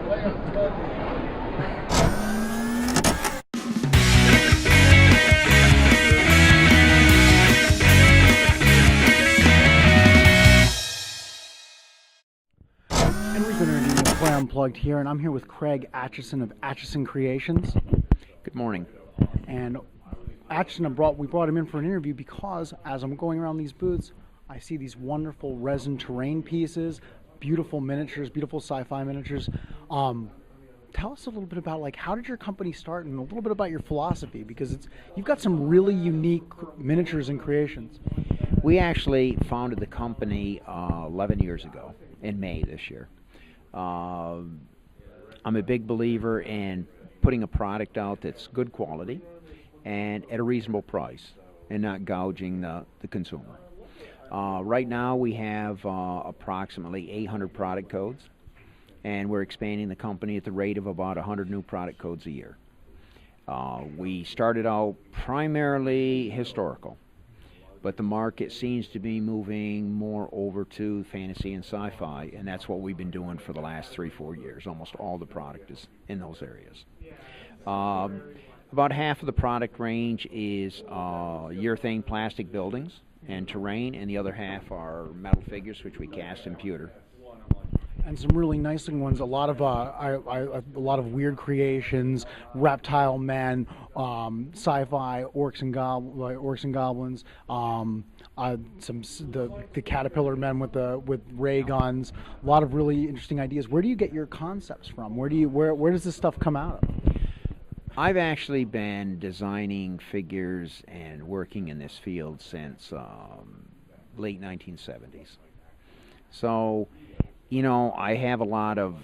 And we've been interviewing Play Unplugged here, and I'm here with Craig Acheson of Acheson Creations. Good morning. And Acheson, we brought him in for an interview because as I'm going around these booths, I see these wonderful resin terrain pieces, beautiful miniatures, beautiful sci-fi miniatures. Tell us a little bit about how did your company start, and a little bit about your philosophy, because you've got some really unique miniatures and creations. We actually founded the company 11 years ago in May this year. I'm a big believer in putting a product out that's good quality and at a reasonable price and not gouging the consumer. Right now we have approximately 800 product codes, and we're expanding the company at the rate of about 100 new product codes a year. We started out primarily historical, but the market seems to be moving more over to fantasy and sci-fi, and that's what we've been doing for the last 3-4 years. Almost all the product is in those areas. About half of the product range is urethane plastic buildings and terrain, and the other half are metal figures, which we cast and pewter. And some really nice looking ones. A lot of weird creations, reptile men, sci-fi orcs and goblins. The caterpillar men with ray guns. A lot of really interesting ideas. Where do you get your concepts from? Where does this stuff come out of? I've actually been designing figures and working in this field since late 1970s. So, I have a lot of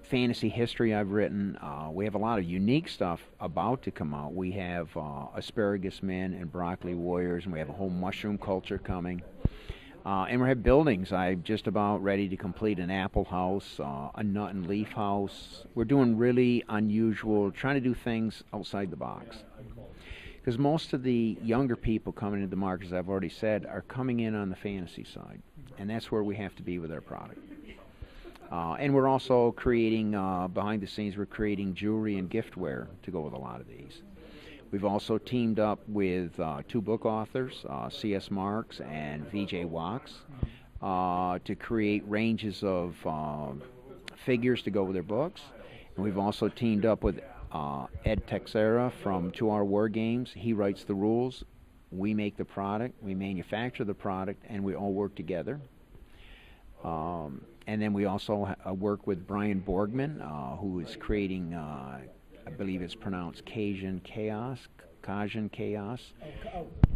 fantasy history I've written. We have a lot of unique stuff about to come out. We have asparagus men and broccoli warriors, and we have a whole mushroom culture coming. And we have buildings. I'm just about ready to complete an apple house, a nut and leaf house. We're doing really unusual, trying to do things outside the box. Because most of the younger people coming into the market, as I've already said, are coming in on the fantasy side. And that's where we have to be with our product. And we're also creating, behind the scenes, we're creating jewelry and giftware to go with a lot of these. We've also teamed up with 2 book authors, C.S. Marks and V.J. Wax, to create ranges of figures to go with their books. And we've also teamed up with Ed Texera from 2 Hour War Games. He writes the rules. We make the product, we manufacture the product, and we all work together. And then we also work with Brian Borgman, who is creating, I believe it's pronounced Cajun Chaos. Kaiju Chaos.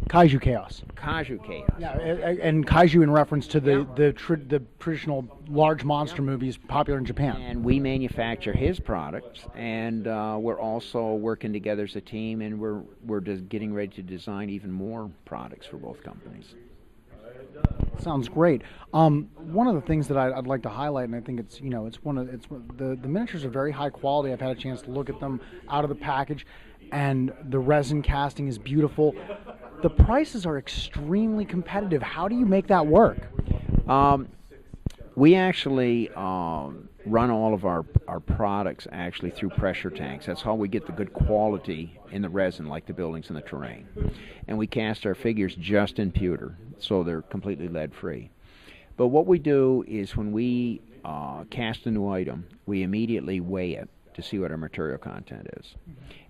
Kaiju Chaos. Yeah, and kaiju in reference to the traditional large monster movies popular in Japan. And we manufacture his products, and we're also working together as a team, and we're just getting ready to design even more products for both companies. Sounds great. One of the things that I'd like to highlight, and I think the miniatures are very high quality. I've had a chance to look at them out of the package, and the resin casting is beautiful. The prices are extremely competitive. How do you make that work? We actually run all of our products actually through pressure tanks. That's how we get the good quality in the resin, like the buildings and the terrain. And we cast our figures just in pewter, so they're completely lead-free. But what we do is when we cast a new item, we immediately weigh it to see what our material content is.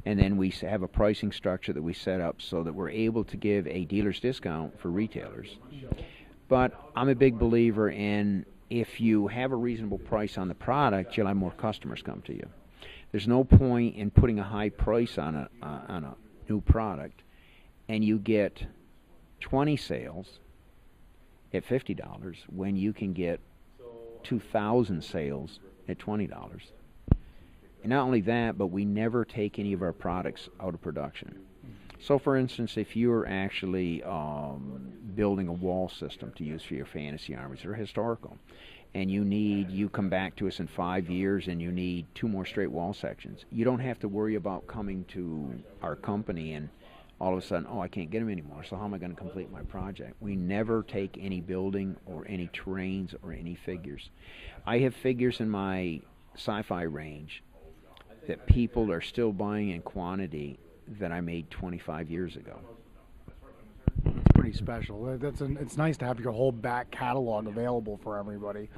And then we have a pricing structure that we set up so that we're able to give a dealer's discount for retailers. But I'm a big believer in, if you have a reasonable price on the product, you'll have more customers come to you. There's no point in putting a high price on a new product and you get 20 sales at $50 when you can get 2,000 sales at $20. And not only that, but we never take any of our products out of production. So for instance, if you're actually building a wall system to use for your fantasy armies, they're historical, and you come back to us in 5 years and you need 2 more straight wall sections, you don't have to worry about coming to our company and all of a sudden, I can't get them anymore, so how am I going to complete my project? We never take any building or any terrains or any figures. I have figures in my sci-fi range that people are still buying in quantity that I made 25 years ago. It's pretty special. It's nice to have your whole back catalog available for everybody.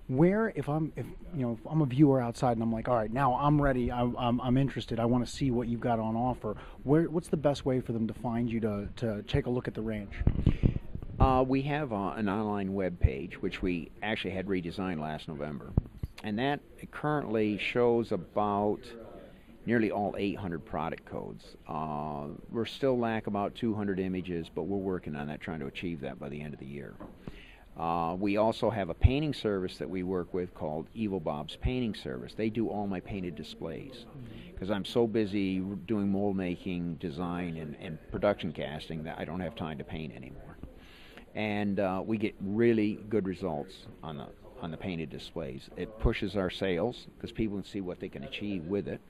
Where, if I'm a viewer outside and I'm like, all right, now I'm ready, I'm interested, I want to see what you've got on offer. What's the best way for them to find you to take a look at the range? We have an online web page, which we actually had redesigned last November, and that currently shows about nearly all 800 product codes. We're still lack about 200 images, but we're working on that, trying to achieve that by the end of the year. We also have a painting service that we work with called Evil Bob's Painting Service. They do all my painted displays because I'm so busy doing mold making, design, and production casting that I don't have time to paint anymore. And we get really good results on the painted displays. It pushes our sales because people can see what they can achieve with it.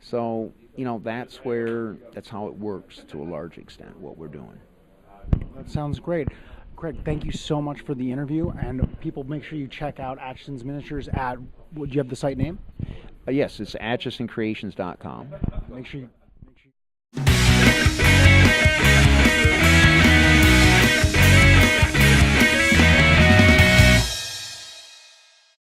So, that's how it works to a large extent, what we're doing. That sounds great. Craig, thank you so much for the interview, and people, make sure you check out Acheson's Miniatures at, would you have the site name? Yes, it's AchesonCreations.com. Make sure you